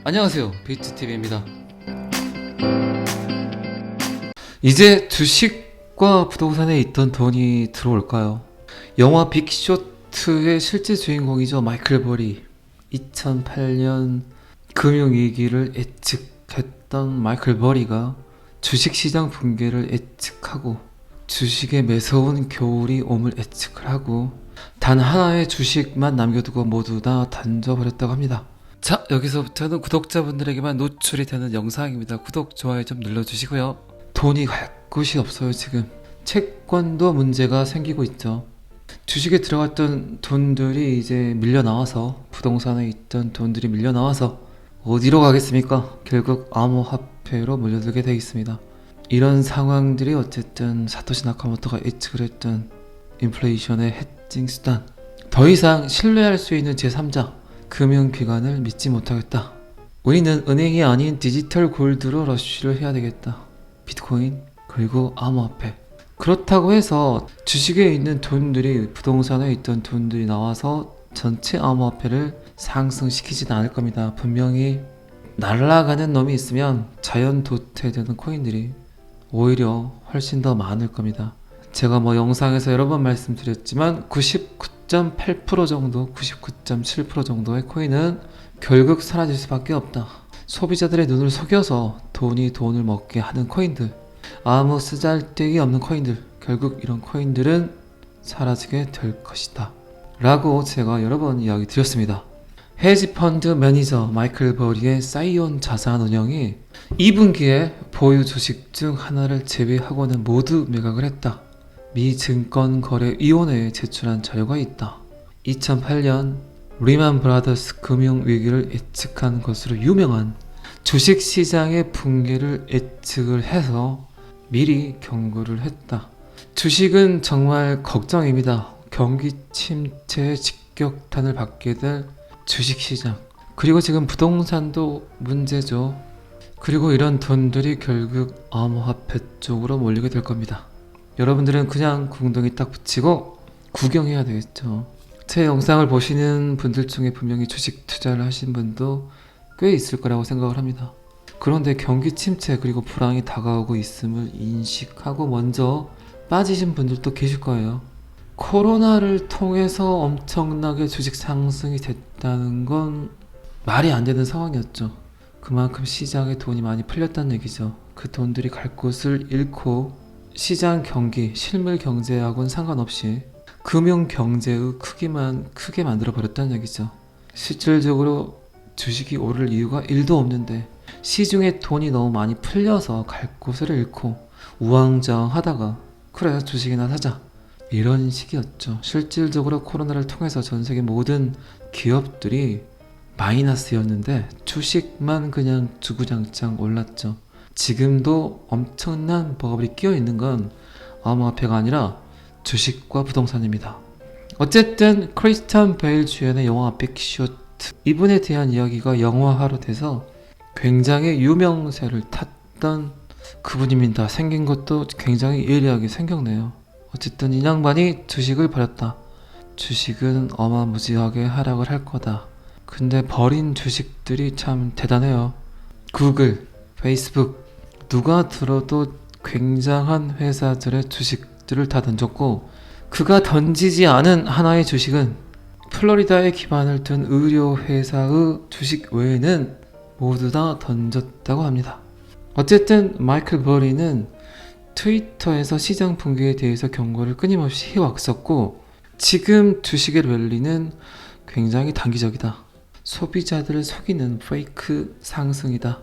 안녕하세요, 비트TV입니다. 이제 주식과 부동산에 있던 돈이 들어올까요? 영화 빅쇼트의 실제 주인공이죠. 마이클 버리. 2008년 금융위기를 예측했던 마이클 버리가 주식시장 붕괴를 예측하고 주식의 매서운 겨울이 옴을 예측을 하고 단 하나의 주식만 남겨두고 모두 다 던져버렸다고 합니다. 자, 여기서부터는 구독자분들에게만 노출이 되는 영상입니다. 구독, 좋아요 좀 눌러주시고요. 돈이 갈 곳이 없어요. 지금 채권도 문제가 생기고 있죠. 주식에 들어갔던 돈들이 이제 밀려나와서, 부동산에 있던 돈들이 밀려나와서 어디로 가겠습니까? 결국 암호화폐로 몰려들게 되어 있습니다. 이런 상황들이 어쨌든 사토시 나카모토가 예측을 했던 인플레이션의 해칭 수단, 더 이상 신뢰할 수 있는 제3자 금융기관을 믿지 못하겠다. 우리는 은행이 아닌 디지털 골드로 러쉬를 해야 되겠다. 비트코인 그리고 암호화폐. 그렇다고 해서 주식에 있는 돈들이, 부동산에 있던 돈들이 나와서 전체 암호화폐를 상승시키지는 않을 겁니다. 분명히 날아가는 놈이 있으면 자연 도태되는 코인들이 오히려 훨씬 더 많을 겁니다. 제가 영상에서 여러 번 말씀드렸지만 99.8% 정도, 99.7% 정도의 코인은 결국 사라질 수밖에 없다. 소비자들의 눈을 속여서 돈이 돈을 먹게 하는 코인들, 아무 쓰잘데기 없는 코인들, 결국 이런 코인들은 사라지게 될 것이다 라고 제가 여러 번 이야기 드렸습니다. 헤지펀드 매니저 마이클 버리의 사이온 자산운용이 2분기에 보유 주식 중 하나를 제외하고는 모두 매각을 했다. 미 증권거래위원회에 제출한 자료가 있다. 2008년 리만 브라더스 금융위기를 예측한 것으로 유명한 주식시장의 붕괴를 예측을 해서 미리 경고를 했다. 주식은 정말 걱정입니다. 경기 침체의 직격탄을 받게 될 주식시장, 그리고 지금 부동산도 문제죠. 그리고 이런 돈들이 결국 암호화폐 쪽으로 몰리게 될 겁니다. 여러분들은 그냥 궁둥이 딱 붙이고 구경해야 되겠죠. 제 영상을 보시는 분들 중에 분명히 주식 투자를 하신 분도 꽤 있을 거라고 생각을 합니다. 그런데 경기 침체 그리고 불황이 다가오고 있음을 인식하고 먼저 빠지신 분들도 계실 거예요. 코로나를 통해서 엄청나게 주식 상승이 됐다는 건 말이 안 되는 상황이었죠. 그만큼 시장에 돈이 많이 풀렸다는 얘기죠. 그 돈들이 갈 곳을 잃고 시장 경기, 실물 경제하고는 상관없이 금융 경제의 크기만 크게 만들어 버렸다는 얘기죠. 실질적으로 주식이 오를 이유가 1도 없는데 시중에 돈이 너무 많이 풀려서 갈 곳을 잃고 우왕좌왕하다가 그래 주식이나 사자, 이런 식이었죠. 실질적으로 코로나를 통해서 전 세계 모든 기업들이 마이너스였는데 주식만 그냥 주구장창 올랐죠. 지금도 엄청난 버블이 끼어 있는 건 암호화폐가 아니라 주식과 부동산입니다. 어쨌든 크리스찬 베일 주연의 영화 빅쇼트, 이분에 대한 이야기가 영화화로 돼서 굉장히 유명세를 탔던 그분입니다. 생긴 것도 굉장히 예리하게 생겼네요. 어쨌든 이 양반이 주식을 버렸다. 주식은 어마무지하게 하락을 할 거다. 근데 버린 주식들이 참 대단해요. 구글, 페이스북, 누가 들어도 굉장한 회사들의 주식들을 다 던졌고, 그가 던지지 않은 하나의 주식은 플로리다에 기반을 둔 의료회사의 주식 외에는 모두 다 던졌다고 합니다. 어쨌든 마이클 버리는 트위터에서 시장 붕괴에 대해서 경고를 끊임없이 해왔었고, 지금 주식의 랠리는 굉장히 단기적이다. 소비자들을 속이는 페이크 상승이다.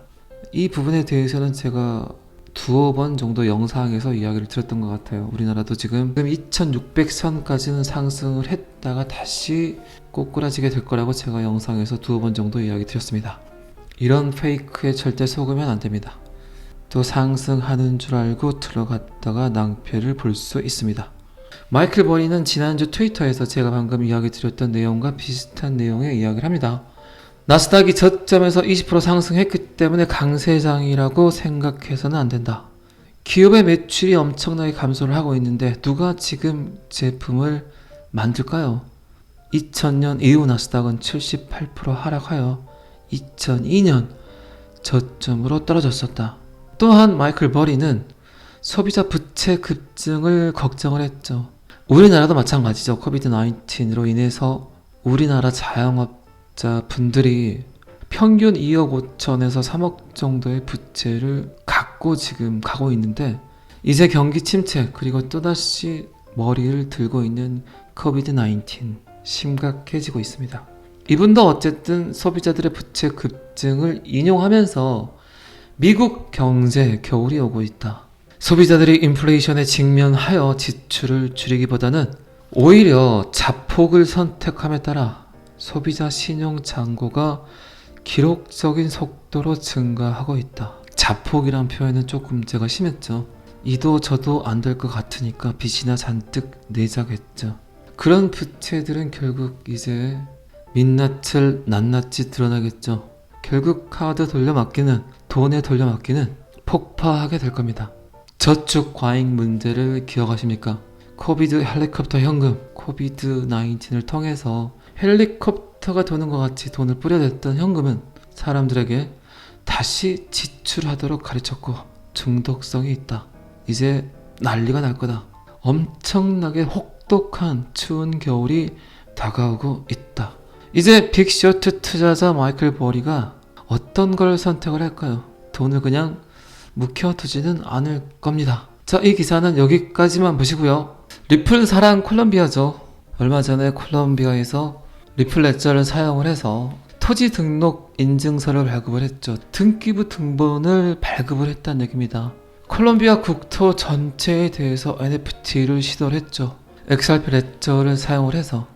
이 부분에 대해서는 제가 두어 번 정도 영상에서 이야기를 드렸던 것 같아요. 우리나라도 지금 2600선까지는 상승을 했다가 다시 꼬꾸라지게 될 거라고 제가 영상에서 두어 번 정도 이야기 드렸습니다. 이런 페이크에 절대 속으면 안 됩니다. 또 상승하는 줄 알고 들어갔다가 낭패를 볼 수 있습니다. 마이클 버리는 지난주 트위터에서 제가 방금 이야기 드렸던 내용과 비슷한 내용의 이야기를 합니다. 나스닥이 저점에서 20% 상승했기 때문에 강세장이라고 생각해서는 안 된다. 기업의 매출이 엄청나게 감소를 하고 있는데 누가 지금 제품을 만들까요? 2000년 이후 나스닥은 78% 하락하여 2002년 저점으로 떨어졌었다. 또한 마이클 버리는 소비자 부채 급증을 걱정을 했죠. 우리나라도 마찬가지죠. 코비드-19로 인해서 우리나라 자영업자 분들이 평균 2억 5천에서 3억 정도의 부채를 갖고 지금 가고 있는데, 이제 경기 침체 그리고 또다시 머리를 들고 있는 코비드-19 심각해지고 있습니다. 이분도 어쨌든 소비자들의 부채 급증을 인용하면서 미국 경제 겨울이 오고 있다. 소비자들이 인플레이션에 직면하여 지출을 줄이기보다는 오히려 자폭을 선택함에 따라 소비자 신용 잔고가 기록적인 속도로 증가하고 있다. 자폭이란 표현은 조금 제가 심했죠. 이도 저도 안 될 것 같으니까 빚이나 잔뜩 내자겠죠. 그런 부채들은 결국 이제 민낯을 낱낱이 드러나겠죠. 결국 카드 돌려막기는, 돈에 돌려막기는 폭파하게 될 겁니다. 저축 과잉 문제를 기억하십니까? 코비드 헬리콥터 현금, 코비드-19을 통해서 헬리콥터가 도는 것 같이 돈을 뿌려댔던 현금은 사람들에게 다시 지출하도록 가르쳤고 중독성이 있다. 이제 난리가 날 거다. 엄청나게 혹독한 추운 겨울이 다가오고 있다. 이제 빅쇼트 투자자 마이클 버리가 어떤 걸 선택을 할까요? 돈을 그냥 묵혀두지는 않을 겁니다. 자, 이 기사는 여기까지만 보시고요. 리플 사랑 콜롬비아죠. 얼마 전에 콜롬비아에서 리플 레저를 사용을 해서 토지 등록 인증서를 발급을 했죠. 등기부 등본을 발급을 했다는 얘기입니다. 콜롬비아 국토 전체에 대해서 NFT를 시도를 했죠. XRP 레저를 사용을 해서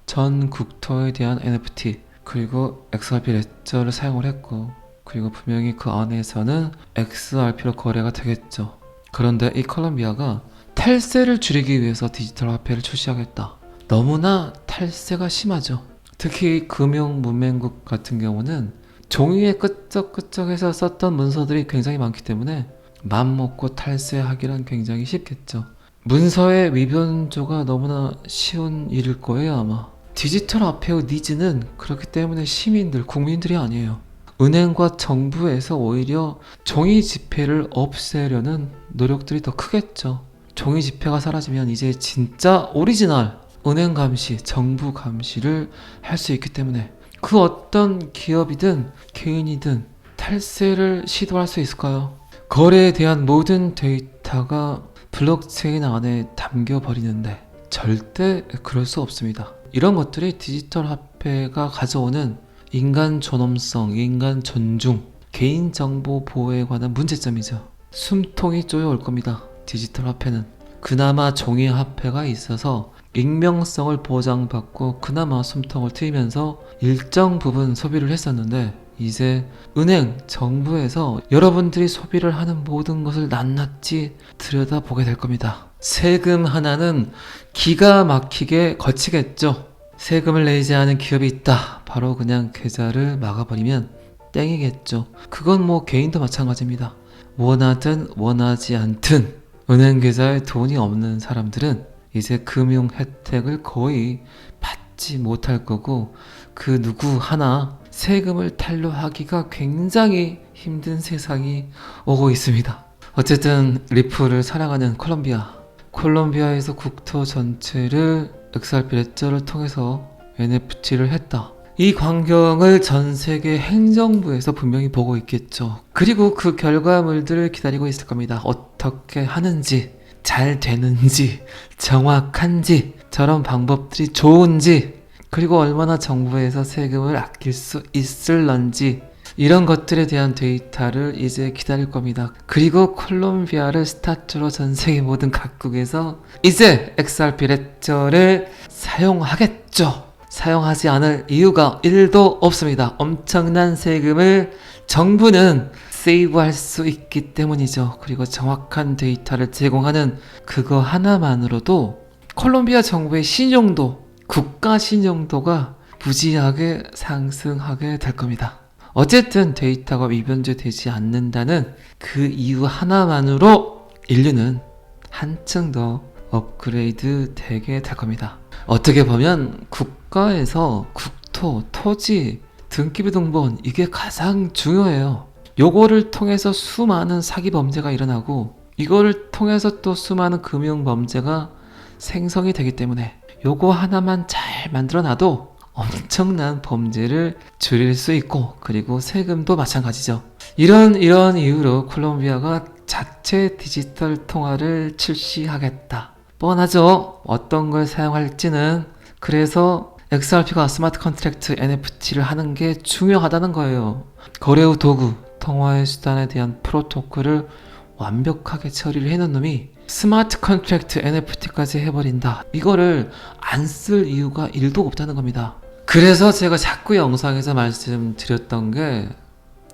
전 국토에 대한 NFT 그리고 XRP 레저를 사용을 했고, 그리고 분명히 그 안에서는 XRP로 거래가 되겠죠. 그런데 이 콜롬비아가 탈세를 줄이기 위해서 디지털 화폐를 출시하겠다. 너무나 탈세가 심하죠. 특히 금융문맹국 같은 경우는 종이에 끄적끄적해서 썼던 문서들이 굉장히 많기 때문에 맘먹고 탈세하기란 굉장히 쉽겠죠. 문서의 위변조가 너무나 쉬운 일일 거예요, 아마. 디지털 화폐의 니즈는 그렇기 때문에 시민들, 국민들이 아니에요. 은행과 정부에서 오히려 종이 지폐를 없애려는 노력들이 더 크겠죠. 종이 지폐가 사라지면 이제 진짜 오리지널 은행 감시, 정부 감시를 할 수 있기 때문에 그 어떤 기업이든 개인이든 탈세를 시도할 수 있을까요? 거래에 대한 모든 데이터가 블록체인 안에 담겨버리는데 절대 그럴 수 없습니다. 이런 것들이 디지털 화폐가 가져오는 인간 존엄성, 인간 존중, 개인정보 보호에 관한 문제점이죠. 숨통이 쪼여올 겁니다. 디지털 화폐는. 그나마 종이 화폐가 있어서 익명성을 보장받고 그나마 숨통을 트이면서 일정 부분 소비를 했었는데, 이제 은행, 정부에서 여러분들이 소비를 하는 모든 것을 낱낱이 들여다보게 될 겁니다. 세금 하나는 기가 막히게 거치겠죠. 세금을 내지 않은 기업이 있다. 바로 그냥 계좌를 막아버리면 땡이겠죠. 그건 뭐 개인도 마찬가지입니다. 원하든 원하지 않든 은행 계좌에 돈이 없는 사람들은 이제 금융 혜택을 거의 받지 못할 거고, 그 누구 하나 세금을 탈루하기가 굉장히 힘든 세상이 오고 있습니다. 어쨌든 리플을 사랑하는 콜롬비아에서 국토 전체를 XRP 레저를 통해서 NFT를 했다. 이 광경을 전 세계 행정부에서 분명히 보고 있겠죠. 그리고 그 결과물들을 기다리고 있을 겁니다. 어떻게 하는지, 잘 되는지, 정확한지, 저런 방법들이 좋은지, 그리고 얼마나 정부에서 세금을 아낄 수 있을런지, 이런 것들에 대한 데이터를 이제 기다릴 겁니다. 그리고 콜롬비아를 스타트로 전 세계 모든 각국에서 이제 XRP 레저를 사용하겠죠. 사용하지 않을 이유가 1도 없습니다. 엄청난 세금을 정부는 세이브할 수 있기 때문이죠. 그리고 정확한 데이터를 제공하는 그거 하나만으로도 콜롬비아 정부의 신용도, 국가 신용도가 무지하게 상승하게 될 겁니다. 어쨌든 데이터가 위변조되지 않는다는 그 이유 하나만으로 인류는 한층 더 업그레이드 되게 될 겁니다. 어떻게 보면 국가에서 국토, 토지 등기부 등본 이게 가장 중요해요. 요거를 통해서 수많은 사기 범죄가 일어나고 이거를 통해서 또 수많은 금융 범죄가 생성이 되기 때문에 요거 하나만 잘 만들어놔도 엄청난 범죄를 줄일 수 있고 그리고 세금도 마찬가지죠. 이런 이유로 콜롬비아가 자체 디지털 통화를 출시하겠다. 뻔하죠. 어떤 걸 사용할지는. 그래서 XRP가 스마트 컨트랙트 NFT를 하는 게 중요하다는 거예요. 거래 후 도구, 통화의 수단에 대한 프로토콜을 완벽하게 처리를 해놓은 놈이 스마트 컨트랙트 NFT까지 해버린다. 이거를 안 쓸 이유가 1도 없다는 겁니다. 그래서 제가 자꾸 영상에서 말씀드렸던 게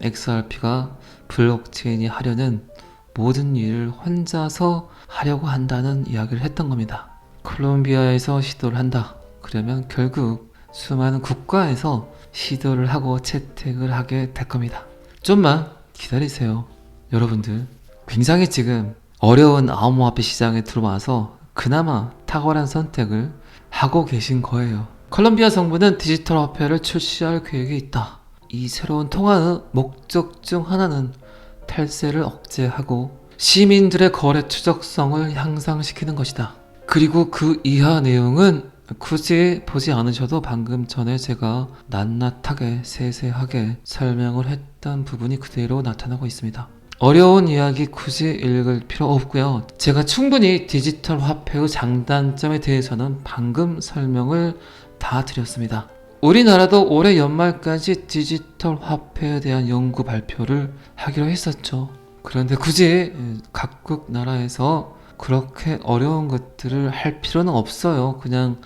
XRP가 블록체인이 하려는 모든 일을 혼자서 하려고 한다는 이야기를 했던 겁니다. 콜롬비아에서 시도를 한다. 그러면 결국 수많은 국가에서 시도를 하고 채택을 하게 될 겁니다. 좀만 기다리세요. 여러분들 굉장히 지금 어려운 암호화폐 시장에 들어와서 그나마 탁월한 선택을 하고 계신 거예요. 콜롬비아 정부는 디지털 화폐를 출시할 계획이 있다. 이 새로운 통화의 목적 중 하나는 탈세를 억제하고 시민들의 거래 추적성을 향상시키는 것이다. 그리고 그 이하 내용은 굳이 보지 않으셔도 방금 전에 제가 낱낱하게 세세하게 설명을 했던 부분이 그대로 나타나고 있습니다. 어려운 이야기 굳이 읽을 필요 없고요. 제가 충분히 디지털 화폐의 장단점에 대해서는 방금 설명을 다 드렸습니다. 우리나라도 올해 연말까지 디지털 화폐에 대한 연구 발표를 하기로 했었죠. 그런데 굳이 각국 나라에서 그렇게 어려운 것들을 할 필요는 없어요. 그냥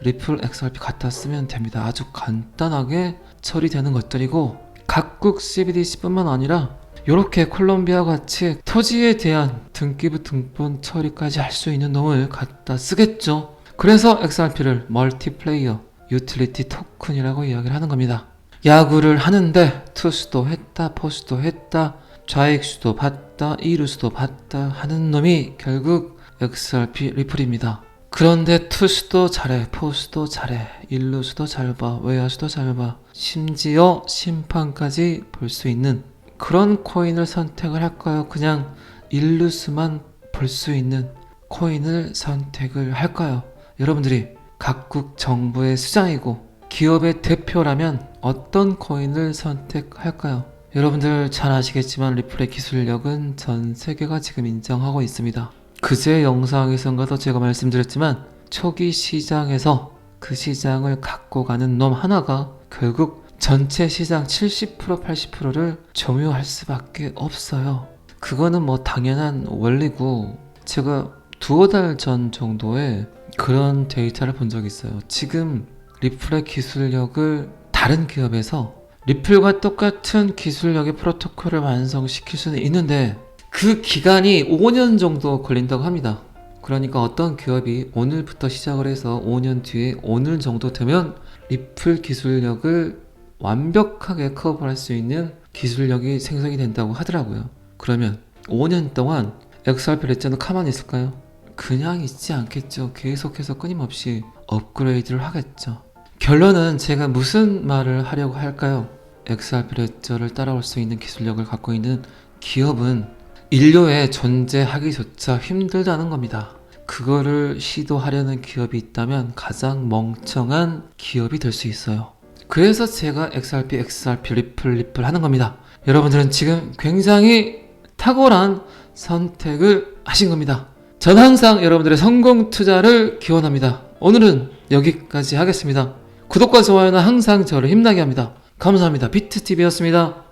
리플 XRP 갖다 쓰면 됩니다. 아주 간단하게 처리되는 것들이고 각국 CBDC뿐만 아니라 이렇게 콜롬비아 같이 토지에 대한 등기부 등본 처리까지 할 수 있는 놈을 갖다 쓰겠죠. 그래서 XRP를 멀티플레이어 유틸리티 토큰이라고 이야기를 하는 겁니다. 야구를 하는데 투수도 했다, 포수도 했다, 좌익수도 봤다, 이루수도 봤다 하는 놈이 결국 XRP 리플입니다. 그런데 투수도 잘해, 포수도 잘해, 일루수도 잘 봐, 외야수도 잘 봐, 심지어 심판까지 볼 수 있는 그런 코인을 선택을 할까요? 그냥 일루수만 볼 수 있는 코인을 선택을 할까요? 여러분들이 각국 정부의 수장이고 기업의 대표라면 어떤 코인을 선택할까요? 여러분들 잘 아시겠지만 리플의 기술력은 전 세계가 지금 인정하고 있습니다. 그제 영상에선가도 제가 말씀드렸지만 초기 시장에서 그 시장을 갖고 가는 놈 하나가 결국 전체 시장 70% 80%를 점유할 수밖에 없어요. 그거는 뭐 당연한 원리고 제가 두어 달 전 정도에 그런 데이터를 본 적이 있어요. 지금 리플의 기술력을 다른 기업에서 리플과 똑같은 기술력의 프로토콜을 완성시킬 수는 있는데 그 기간이 5년 정도 걸린다고 합니다. 그러니까 어떤 기업이 오늘부터 시작을 해서 5년 뒤에 오늘 정도 되면 리플 기술력을 완벽하게 커버할 수 있는 기술력이 생성이 된다고 하더라고요. 그러면 5년 동안 XRP 레저는 가만히 있을까요? 그냥 있지 않겠죠. 계속해서 끊임없이 업그레이드를 하겠죠. 결론은 제가 무슨 말을 하려고 할까요? XRP 레저를 따라올 수 있는 기술력을 갖고 있는 기업은 인류에 존재하기조차 힘들다는 겁니다. 그거를 시도하려는 기업이 있다면 가장 멍청한 기업이 될 수 있어요. 그래서 제가 XRP 리플 하는 겁니다. 여러분들은 지금 굉장히 탁월한 선택을 하신 겁니다. 전 항상 여러분들의 성공 투자를 기원합니다. 오늘은 여기까지 하겠습니다. 구독과 좋아요는 항상 저를 힘나게 합니다. 감사합니다. 비트TV였습니다.